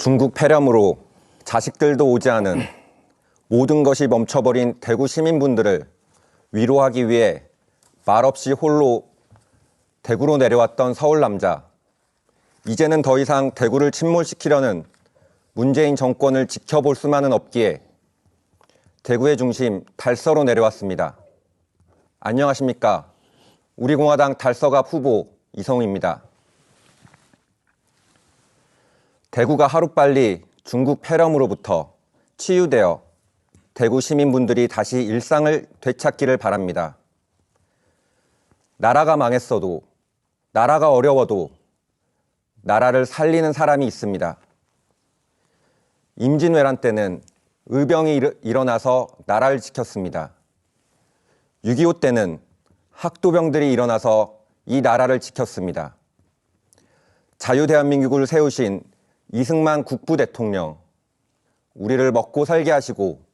중국 폐렴으로 자식들도 오지 않은 모든 것이 멈춰버린 대구 시민분들을 위로하기 위해 말없이 홀로 대구로 내려왔던 서울 남자. 이제는 더 이상 대구를 침몰시키려는 문재인 정권을 지켜볼 수만은 없기에 대구의 중심 달서로 내려왔습니다. 안녕하십니까. 우리공화당 달서갑 후보 이성우입니다. 대구가 하루빨리 중국 폐렴으로부터 치유되어 대구 시민분들이 다시 일상을 되찾기를 바랍니다. 나라가 망했어도, 나라가 어려워도 나라를 살리는 사람이 있습니다. 임진왜란 때는 의병이 일어나서 나라를 지켰습니다. 6.25 때는 학도병들이 일어나서 이 나라를 지켰습니다. 자유대한민국을 세우신 이승만 국부 대통령, 우리를 먹고 살게 하시고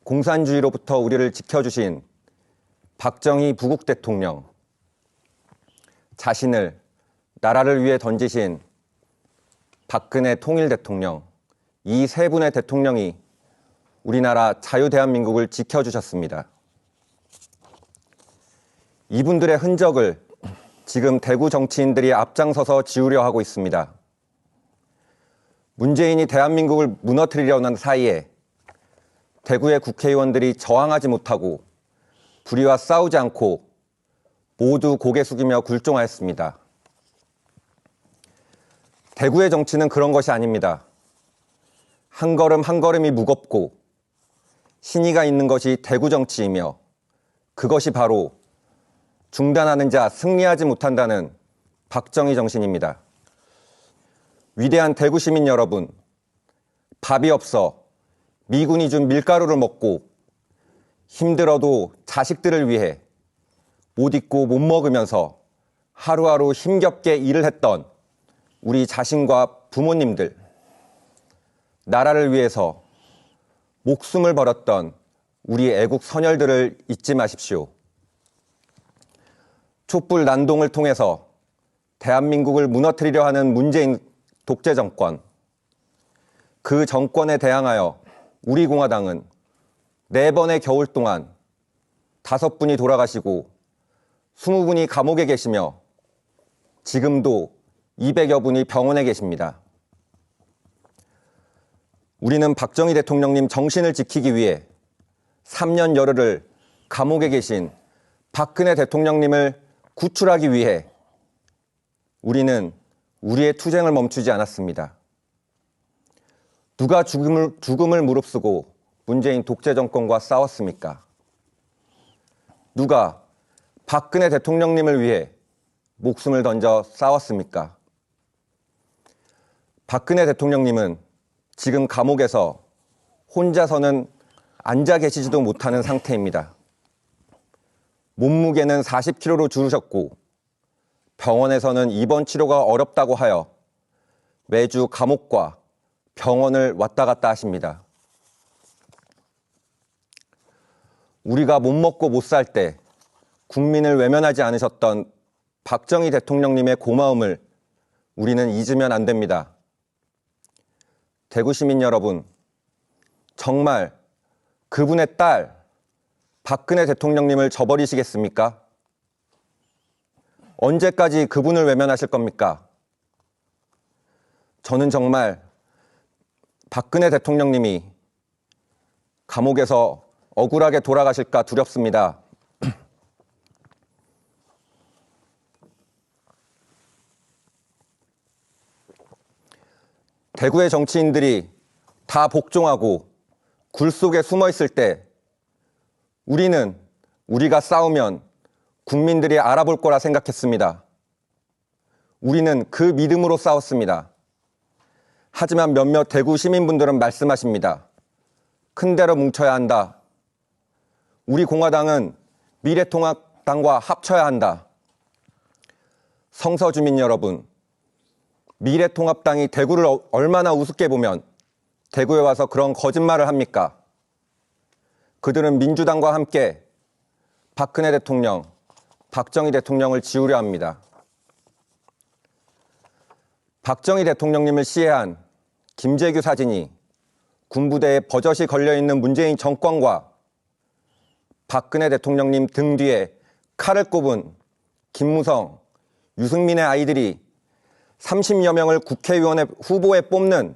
공산주의로부터 우리를 지켜주신 박정희 부국 대통령, 자신을 나라를 위해 던지신 박근혜 통일 대통령, 이 세 분의 대통령이 우리나라 자유대한민국을 지켜주셨습니다. 이분들의 흔적을 지금 대구 정치인들이 앞장서서 지우려 하고 있습니다. 문재인이 대한민국을 무너뜨리려는 사이에 대구의 국회의원들이 저항하지 못하고 불의와 싸우지 않고 모두 고개 숙이며 굴종하였습니다. 대구의 정치는 그런 것이 아닙니다. 한 걸음 한 걸음이 무겁고 신의가 있는 것이 대구 정치이며 그것이 바로 중단하는 자 승리하지 못한다는 박정희 정신입니다. 위대한 대구 시민 여러분, 밥이 없어 미군이 준 밀가루를 먹고 힘들어도 자식들을 위해 못 입고 못 먹으면서 하루하루 힘겹게 일을 했던 우리 자신과 부모님들, 나라를 위해서 목숨을 버렸던 우리 애국 선열들을 잊지 마십시오. 촛불 난동을 통해서 대한민국을 무너뜨리려 하는 문재인 독재 정권, 그 정권에 대항하여 우리 공화당은 4번의 겨울 동안 5분이 돌아가시고 20분이 감옥에 계시며 지금도 200여 분이 병원에 계십니다. 우리는 박정희 대통령님 정신을 지키기 위해 3년 열흘을 감옥에 계신 박근혜 대통령님을 구출하기 위해 우리는 우리의 투쟁을 멈추지 않았습니다. 누가 죽음을 무릅쓰고 문재인 독재 정권과 싸웠습니까? 누가 박근혜 대통령님을 위해 목숨을 던져 싸웠습니까? 박근혜 대통령님은 지금 감옥에서 혼자서는 앉아 계시지도 못하는 상태입니다. 몸무게는 40kg로 줄으셨고 병원에서는 입원 치료가 어렵다고 하여 매주 감옥과 병원을 왔다 갔다 하십니다. 우리가 못 먹고 못 살 때 국민을 외면하지 않으셨던 박정희 대통령님의 고마움을 우리는 잊으면 안 됩니다. 대구 시민 여러분, 정말 그분의 딸 박근혜 대통령님을 저버리시겠습니까? 언제까지 그분을 외면하실 겁니까? 저는 정말 박근혜 대통령님이 감옥에서 억울하게 돌아가실까 두렵습니다. 대구의 정치인들이 다 복종하고 굴 속에 숨어 있을 때 우리는 우리가 싸우면 국민들이 알아볼 거라 생각했습니다. 우리는 그 믿음으로 싸웠습니다. 하지만 몇몇 대구 시민분들은 말씀하십니다. 큰 데로 뭉쳐야 한다. 우리 공화당은 미래통합당과 합쳐야 한다. 성서 주민 여러분, 미래통합당이 대구를 얼마나 우습게 보면 대구에 와서 그런 거짓말을 합니까? 그들은 민주당과 함께 박근혜 대통령, 박정희 대통령을 지우려 합니다. 박정희 대통령님을 시해한 김재규 사진이 군부대에 버젓이 걸려있는 문재인 정권과 박근혜 대통령님 등 뒤에 칼을 꼽은 김무성, 유승민의 아이들이 30여 명을 국회의원의 후보에 뽑는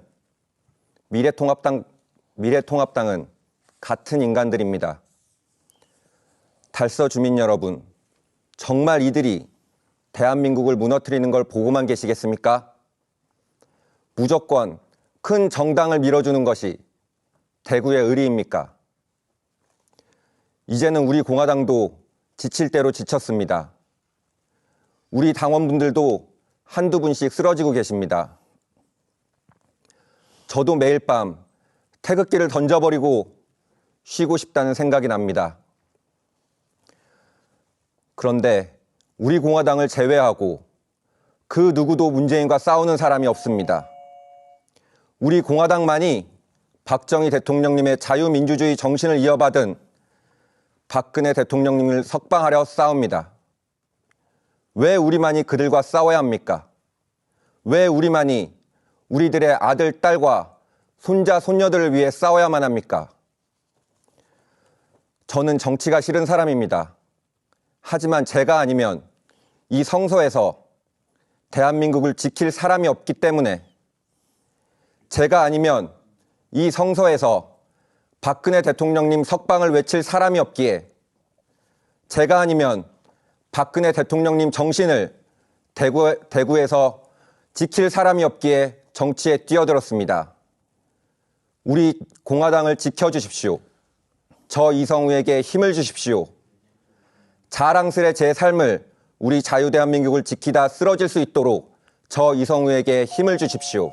미래통합당은 같은 인간들입니다. 달서 주민 여러분, 정말 이들이 대한민국을 무너뜨리는 걸 보고만 계시겠습니까? 무조건 큰 정당을 밀어주는 것이 대구의 의리입니까? 이제는 우리 공화당도 지칠 대로 지쳤습니다. 우리 당원분들도 한두 분씩 쓰러지고 계십니다. 저도 매일 밤 태극기를 던져버리고 쉬고 싶다는 생각이 납니다. 그런데 우리 공화당을 제외하고 그 누구도 문재인과 싸우는 사람이 없습니다. 우리 공화당만이 박정희 대통령님의 자유민주주의 정신을 이어받은 박근혜 대통령님을 석방하려 싸웁니다. 왜 우리만이 그들과 싸워야 합니까? 왜 우리만이 우리들의 아들, 딸과 손자, 손녀들을 위해 싸워야만 합니까? 저는 정치가 싫은 사람입니다. 하지만 제가 아니면 이 성서에서 대한민국을 지킬 사람이 없기 때문에, 제가 아니면 이 성서에서 박근혜 대통령님 석방을 외칠 사람이 없기에, 제가 아니면 박근혜 대통령님 정신을 대구에서 지킬 사람이 없기에 정치에 뛰어들었습니다. 우리 공화당을 지켜주십시오. 저 이성우에게 힘을 주십시오. 자랑스레 제 삶을, 우리 자유대한민국을 지키다 쓰러질 수 있도록 저 이성우에게 힘을 주십시오.